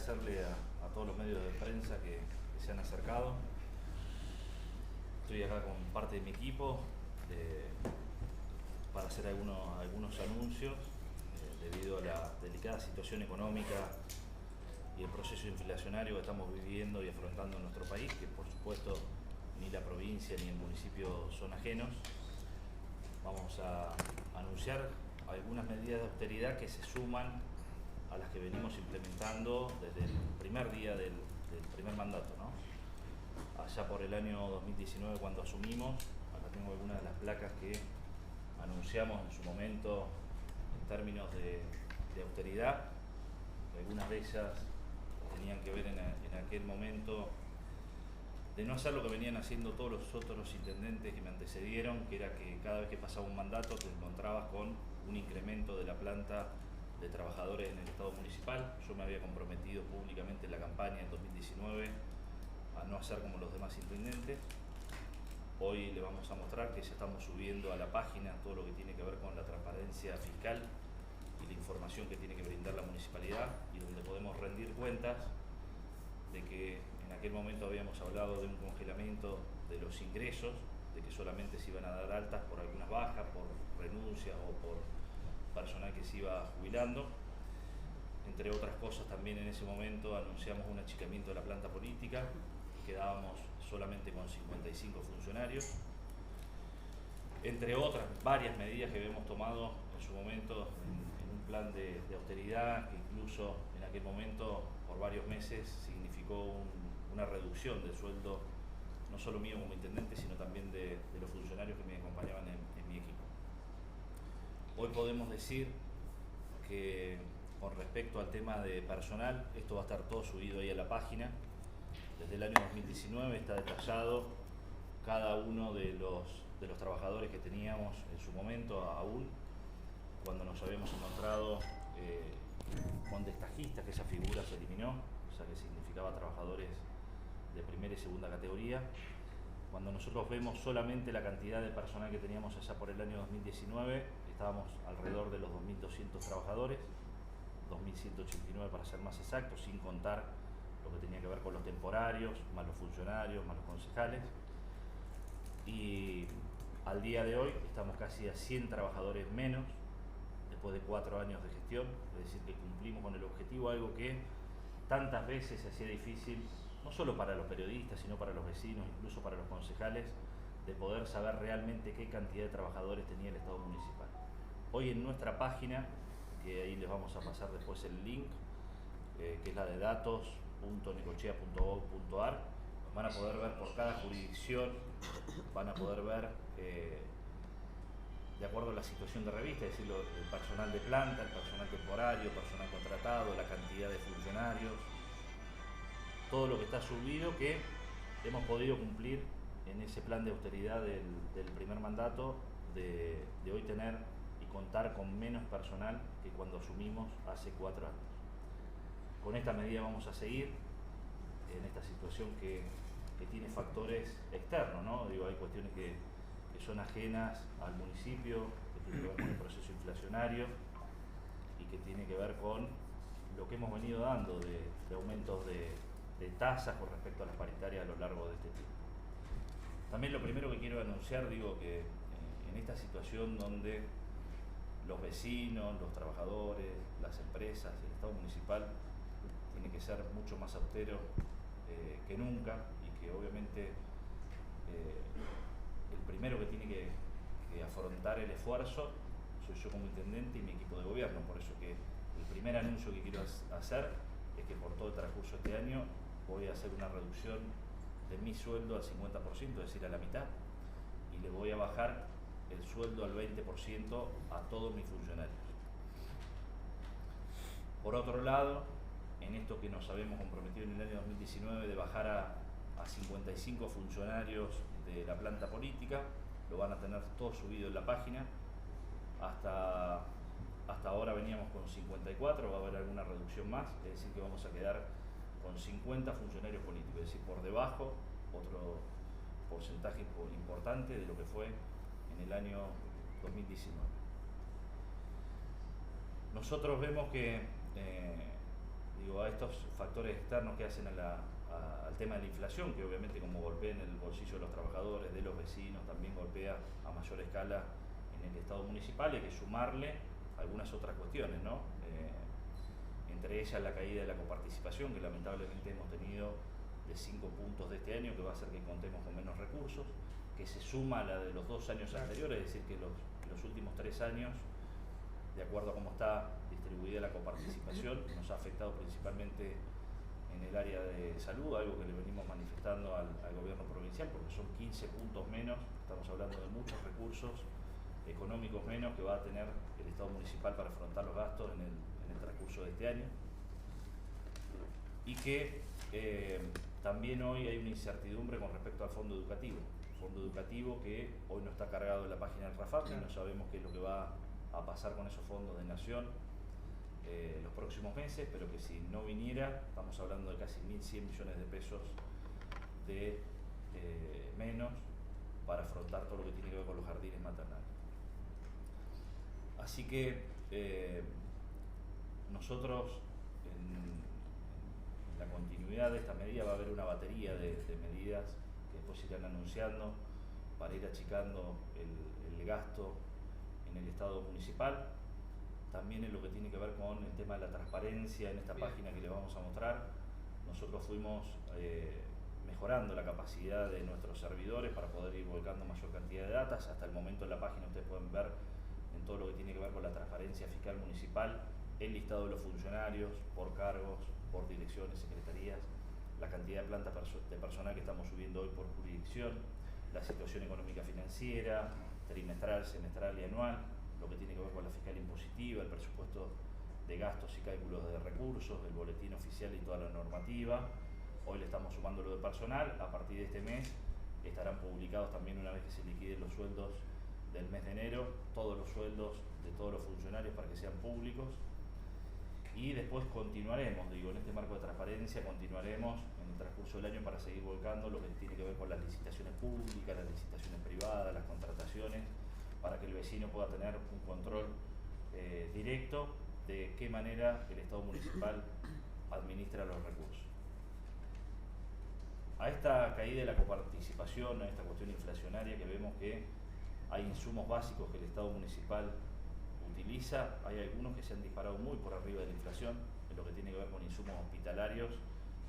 agradecerle a todos los medios de prensa que se han acercado. Estoy acá con parte de mi equipo para hacer algunos anuncios debido a la delicada situación económica y el proceso inflacionario que estamos viviendo y afrontando en nuestro país, que por supuesto ni la provincia ni el municipio son ajenos. Vamos a anunciar algunas medidas de austeridad que se suman a las que venimos implementando desde el primer día del primer mandato, ¿no? Allá por el año 2019, cuando asumimos, acá tengo algunas de las placas que anunciamos en su momento en términos de austeridad. Algunas de ellas tenían que ver en aquel momento de no hacer lo que venían haciendo todos los otros intendentes que me antecedieron, que era que cada vez que pasaba un mandato te encontrabas con un incremento de la planta de trabajadores en el Estado municipal. Yo me había comprometido públicamente en la campaña en 2019 a no hacer como los demás intendentes. Hoy le vamos a mostrar que ya estamos subiendo a la página todo lo que tiene que ver con la transparencia fiscal y la información que tiene que brindar la municipalidad, y donde podemos rendir cuentas de que en aquel momento habíamos hablado de un congelamiento de los ingresos, de que solamente se iban a dar altas por algunas bajas, por renuncias o por personal que se iba jubilando. Entre otras cosas, también en ese momento anunciamos un achicamiento de la planta política, quedábamos solamente con 55 funcionarios. Entre otras varias medidas que habíamos tomado en su momento en un plan de austeridad, que incluso en aquel momento por varios meses significó una reducción del sueldo, no solo mío como intendente, sino también de los funcionarios que me acompañaban en mi equipo. Hoy podemos decir que con respecto al tema de personal, esto va a estar todo subido ahí a la página. Desde el año 2019 está detallado cada uno de los trabajadores que teníamos en su momento aún, cuando nos habíamos encontrado con destajistas, que esa figura se eliminó, o sea que significaba trabajadores de primera y segunda categoría. Cuando nosotros vemos solamente la cantidad de personal que teníamos allá por el año 2019, estábamos alrededor de los 2.200 trabajadores, 2.189 para ser más exactos, sin contar lo que tenía que ver con los temporarios, más los funcionarios, más los concejales. Y al día de hoy estamos casi a 100 trabajadores menos, después de 4 años de gestión, es decir, que cumplimos con el objetivo, algo que tantas veces se hacía difícil, no solo para los periodistas, sino para los vecinos, incluso para los concejales, de poder saber realmente qué cantidad de trabajadores tenía el Estado municipal. Hoy en nuestra página, que ahí les vamos a pasar después el link, que es la de datos.necochea.gov.ar, van a poder ver por cada jurisdicción, van a poder ver de acuerdo a la situación de revista, es decir, el personal de planta, el personal temporario, el personal contratado, la cantidad de funcionarios, todo lo que está subido, que hemos podido cumplir en ese plan de austeridad del primer mandato, de hoy tener y contar con menos personal que cuando asumimos hace 4 años. Con esta medida vamos a seguir en esta situación que tiene factores externos, ¿no? Digo, hay cuestiones que son ajenas al municipio, que tienen que ver con el proceso inflacionario y que tiene que ver con lo que hemos venido dando de aumentos de tasas con respecto a las paritarias a lo largo de este tiempo. También lo primero que quiero anunciar, digo, que en esta situación donde los vecinos, los trabajadores, las empresas, el Estado municipal tiene que ser mucho más austero que nunca, y que obviamente el primero que tiene que afrontar el esfuerzo soy yo como intendente y mi equipo de gobierno. Por eso que el primer anuncio que quiero hacer es que por todo el transcurso de este año voy a hacer una reducción de mi sueldo al 50%, es decir, a la mitad, y le voy a bajar el sueldo al 20% a todos mis funcionarios. Por otro lado, en esto que nos habíamos comprometido en el año 2019 de bajar a 55 funcionarios de la planta política, lo van a tener todo subido en la página. Hasta ahora veníamos con 54, va a haber alguna reducción más, es decir que vamos a quedar con 50 funcionarios políticos, es decir, por debajo otro porcentaje importante de lo que fue en el año 2019. Nosotros vemos que estos factores externos que hacen al tema de la inflación, que obviamente como golpea en el bolsillo de los trabajadores, de los vecinos, también golpea a mayor escala en el Estado municipal, hay que sumarle algunas otras cuestiones, ¿no? Entre ellas la caída de la coparticipación, que lamentablemente hemos tenido de 5 puntos de este año, que va a hacer que contemos con menos recursos, que se suma a la de los 2 años anteriores, es decir, que los últimos 3 años, de acuerdo a cómo está distribuida la coparticipación, nos ha afectado principalmente en el área de salud, algo que le venimos manifestando al gobierno provincial, porque son 15 puntos menos, estamos hablando de muchos recursos económicos menos que va a tener el Estado municipal para afrontar los gastos en el transcurso de este año. Y que también hoy hay una incertidumbre con respecto al fondo educativo que hoy no está cargado en la página del RAFAP y no sabemos qué es lo que va a pasar con esos fondos de Nación los próximos meses, pero que si no viniera, estamos hablando de casi 1.100 millones de pesos de menos para afrontar todo lo que tiene que ver con los jardines maternales. Así que nosotros en la continuidad de esta medida va a haber una batería de medidas que después se irán anunciando para ir achicando el gasto en el Estado municipal. También en lo que tiene que ver con el tema de la transparencia en esta página que le vamos a mostrar. Nosotros fuimos mejorando la capacidad de nuestros servidores para poder ir volcando mayor cantidad de datos. Hasta el momento en la página ustedes pueden ver en todo lo que tiene que ver con la transparencia fiscal municipal, el listado de los funcionarios, por cargos, por direcciones, secretarías, la cantidad de planta de personal que estamos subiendo hoy por jurisdicción, la situación económica financiera, trimestral, semestral y anual, lo que tiene que ver con la fiscal impositiva, el presupuesto de gastos y cálculos de recursos, el boletín oficial y toda la normativa. Hoy le estamos sumando lo de personal. A partir de este mes estarán publicados también, una vez que se liquiden los sueldos del mes de enero, todos los sueldos de todos los funcionarios para que sean públicos. Y después continuaremos, en este marco de transparencia, continuaremos en el transcurso del año para seguir volcando lo que tiene que ver con las licitaciones públicas, las licitaciones privadas, las contrataciones, para que el vecino pueda tener un control directo de qué manera el Estado municipal administra los recursos. A esta caída de la coparticipación, a esta cuestión inflacionaria que vemos que hay insumos básicos que el Estado municipal utiliza, hay algunos que se han disparado muy por arriba de la inflación, en lo que tiene que ver con insumos hospitalarios.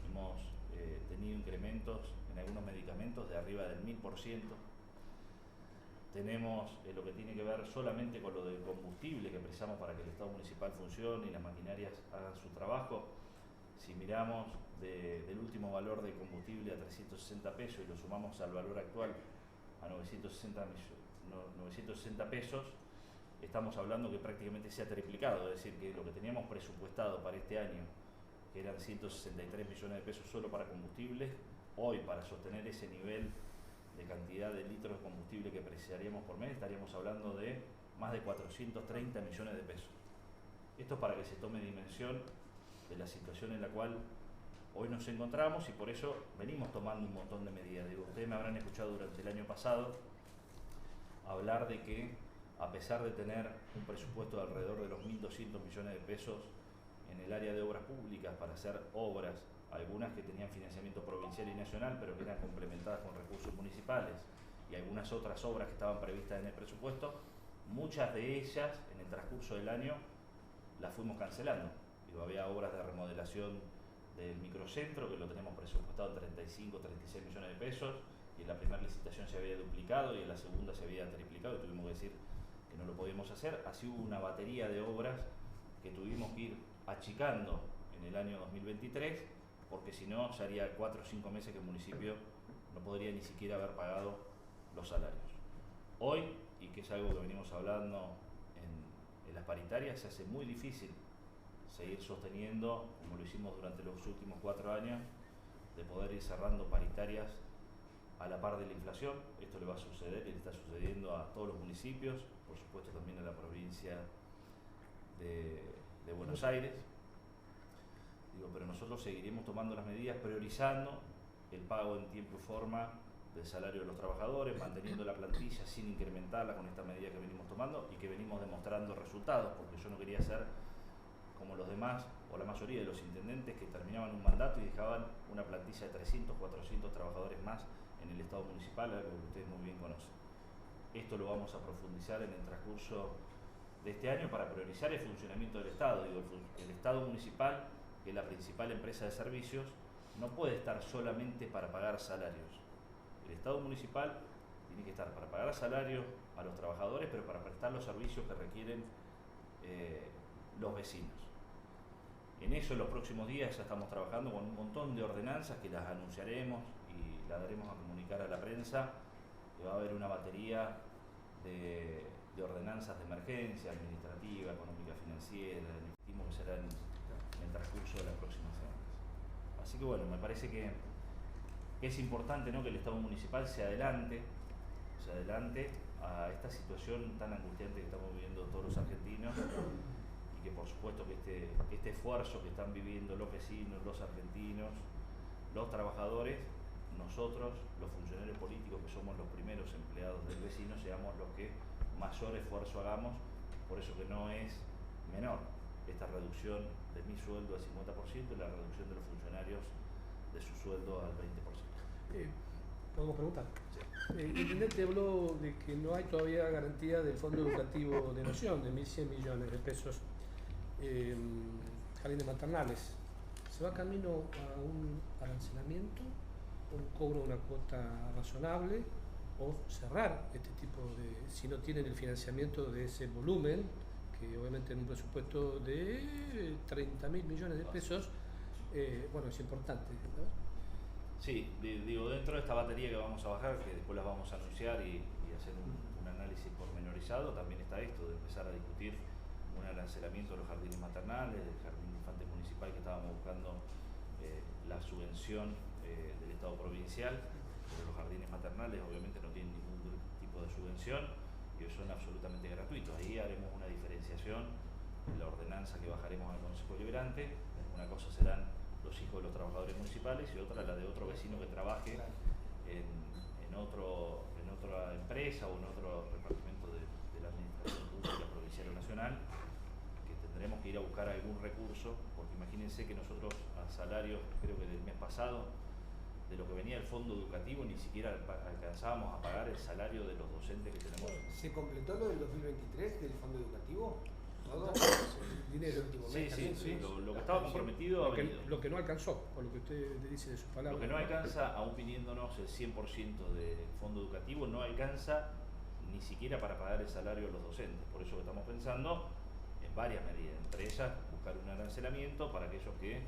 Hemos tenido incrementos en algunos medicamentos de arriba del 1000%. Tenemos lo que tiene que ver solamente con lo del combustible que precisamos para que el Estado municipal funcione y las maquinarias hagan su trabajo. Si miramos del último valor de combustible a 360 pesos y lo sumamos al valor actual a 960 pesos, estamos hablando que prácticamente se ha triplicado, es decir, que lo que teníamos presupuestado para este año, que eran 163 millones de pesos solo para combustible, hoy para sostener ese nivel de cantidad de litros de combustible que precisaríamos por mes, estaríamos hablando de más de 430 millones de pesos. Esto es para que se tome dimensión de la situación en la cual hoy nos encontramos, y por eso venimos tomando un montón de medidas. Ustedes me habrán escuchado durante el año pasado hablar de que, a pesar de tener un presupuesto de alrededor de los 1.200 millones de pesos en el área de obras públicas para hacer obras, algunas que tenían financiamiento provincial y nacional, pero que eran complementadas con recursos municipales, y algunas otras obras que estaban previstas en el presupuesto, muchas de ellas en el transcurso del año las fuimos cancelando. Había obras de remodelación del microcentro que lo tenemos presupuestado en 35, 36 millones de pesos, y en la primera licitación se había duplicado y en la segunda se había triplicado y tuvimos que decir que no lo podíamos hacer. Así hubo una batería de obras que tuvimos que ir achicando en el año 2023, porque si no ya haría 4 o 5 meses que el municipio no podría ni siquiera haber pagado los salarios. Hoy, y que es algo que venimos hablando en las paritarias, se hace muy difícil seguir sosteniendo, como lo hicimos durante los últimos 4 años, de poder ir cerrando paritarias a la par de la inflación. Esto le va a suceder y le está sucediendo a todos los municipios, por supuesto también a la provincia de Buenos Aires. Pero nosotros seguiremos tomando las medidas, priorizando el pago en tiempo y forma del salario de los trabajadores, manteniendo la plantilla sin incrementarla con esta medida que venimos tomando y que venimos demostrando resultados, porque yo no quería ser como los demás por la mayoría de los intendentes que terminaban un mandato y dejaban una plantilla de 300, 400 trabajadores más en el Estado municipal, algo que ustedes muy bien conocen. Esto lo vamos a profundizar en el transcurso de este año para priorizar el funcionamiento del Estado. Digo, el Estado municipal, que es la principal empresa de servicios, no puede estar solamente para pagar salarios. El Estado municipal tiene que estar para pagar salarios a los trabajadores, pero para prestar los servicios que requieren los vecinos. En eso en los próximos días ya estamos trabajando con un montón de ordenanzas que las anunciaremos y las daremos a comunicar a la prensa, que va a haber una batería de ordenanzas de emergencia, administrativa, económica, financiera, estimo que será en el transcurso de las próximas semanas. Así que bueno, me parece que es importante, ¿no?, que el Estado municipal se adelante a esta situación tan angustiante que estamos viviendo todos los argentinos, y que por supuesto que este esfuerzo que están viviendo los vecinos, los argentinos, los trabajadores, nosotros, los funcionarios políticos, que somos los primeros empleados del vecino, seamos los que mayor esfuerzo hagamos. Por eso que no es menor esta reducción de mi sueldo al 50% y la reducción de los funcionarios de su sueldo al 20%. ¿Podemos preguntar? Sí. El intendente habló de que no hay todavía garantía del Fondo Educativo de Nación, de 1.100 millones de pesos, jardines maternales. ¿Se va camino a un arancelamiento, un cobro de una cuota razonable, o cerrar este tipo de, si no tienen el financiamiento de ese volumen, que obviamente en un presupuesto de 30.000 millones de pesos, bueno, es importante, ¿no? Sí, digo, dentro de esta batería que vamos a bajar, que después las vamos a anunciar y hacer un análisis pormenorizado, también está esto de empezar a discutir un arancelamiento de los jardines maternales, del jardín infante municipal, que estábamos buscando la subvención del Estado provincial, pero los jardines maternales obviamente no tienen ningún tipo de subvención y son absolutamente gratuitos. Ahí haremos una diferenciación en la ordenanza que bajaremos al Consejo Deliberante. Una cosa serán los hijos de los trabajadores municipales y otra la de otro vecino que trabaje en otra empresa o en otro repartimento de la administración pública provincial o nacional, que tendremos que ir a buscar algún recurso, porque imagínense que nosotros a salarios, creo que del mes pasado, de lo que venía del fondo educativo, ni siquiera alcanzábamos a pagar el salario de los docentes que tenemos. ¿Se completó lo del 2023 del fondo educativo? ¿Todo? Dinero. Sí, lo que estaba comprometido lo que no alcanzó, por lo que usted dice de sus palabras. Lo que no alcanza, aún pidiéndonos el 100% del fondo educativo, no alcanza ni siquiera para pagar el salario de los docentes. Por eso que estamos pensando en varias medidas, entre ellas buscar un arancelamiento para aquellos que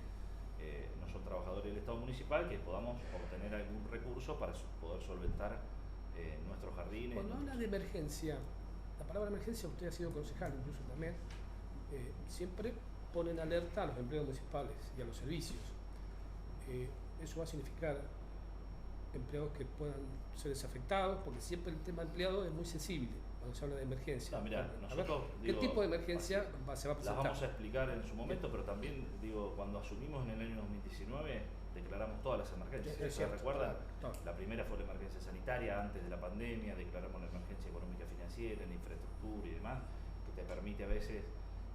no son trabajadores del Estado municipal, que podamos obtener algún recurso para poder solventar nuestros jardines. Cuando habla de emergencia, la palabra emergencia, usted ha sido concejal incluso también, siempre ponen alerta a los empleados municipales y a los servicios. Eso va a significar empleados que puedan ser desafectados, porque siempre el tema empleado es muy sensible cuando se habla de emergencia. No, mirá, nosotros, ¿qué tipo de emergencia se va a presentar? Las vamos a explicar en su momento, pero también, cuando asumimos en el año 2019, declaramos todas las emergencias. ¿Se recuerdan? La primera fue la emergencia sanitaria antes de la pandemia, declaramos la emergencia económica financiera, en infraestructura y demás, que te permite a veces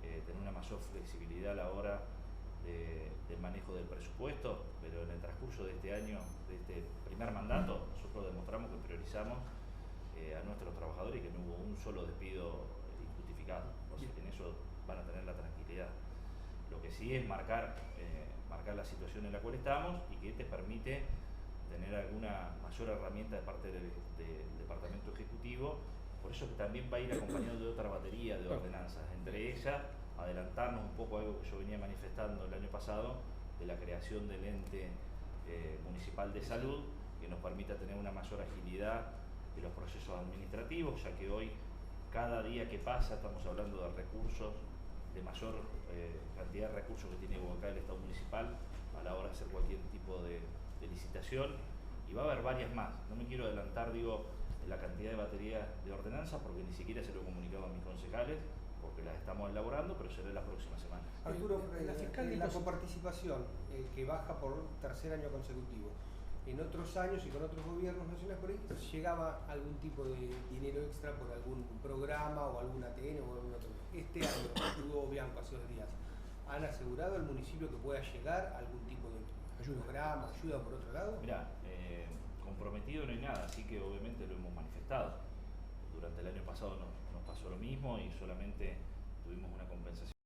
tener una mayor flexibilidad a la hora del manejo del presupuesto, pero en el transcurso de este año, de este primer mandato, nosotros demostramos que priorizamos a nuestros trabajadores y que no hubo un solo despido injustificado, o sea que en eso van a tener la tranquilidad. Lo que sí es marcar la situación en la cual estamos y que te permite tener alguna mayor herramienta de parte del Departamento Ejecutivo. Por eso que también va a ir acompañado de otra batería de ordenanzas, entre ellas adelantarnos un poco a algo que yo venía manifestando el año pasado, de la creación del ente municipal de salud, que nos permita tener una mayor agilidad de los procesos administrativos, ya que hoy, cada día que pasa, estamos hablando de recursos, de mayor cantidad de recursos que tiene que buscar el Estado municipal a la hora de hacer cualquier tipo de licitación, y va a haber varias más. No me quiero adelantar, la cantidad de baterías de ordenanzas, porque ni siquiera se lo he comunicado a mis concejales, porque las estamos elaborando, pero será la próxima semana. Arturo, la coparticipación que baja por tercer año consecutivo, en otros años y con otros gobiernos nacionales por ahí llegaba algún tipo de dinero extra por algún programa o algún ATN o algún otro. Este año, Hugo Bianco hace 2 días, ¿Han asegurado al municipio que pueda llegar algún tipo de programa, ayuda por otro lado? Mirá, comprometido no hay nada, así que obviamente lo hemos manifestado. Durante el año pasado nos pasó lo mismo y solamente tuvimos una compensación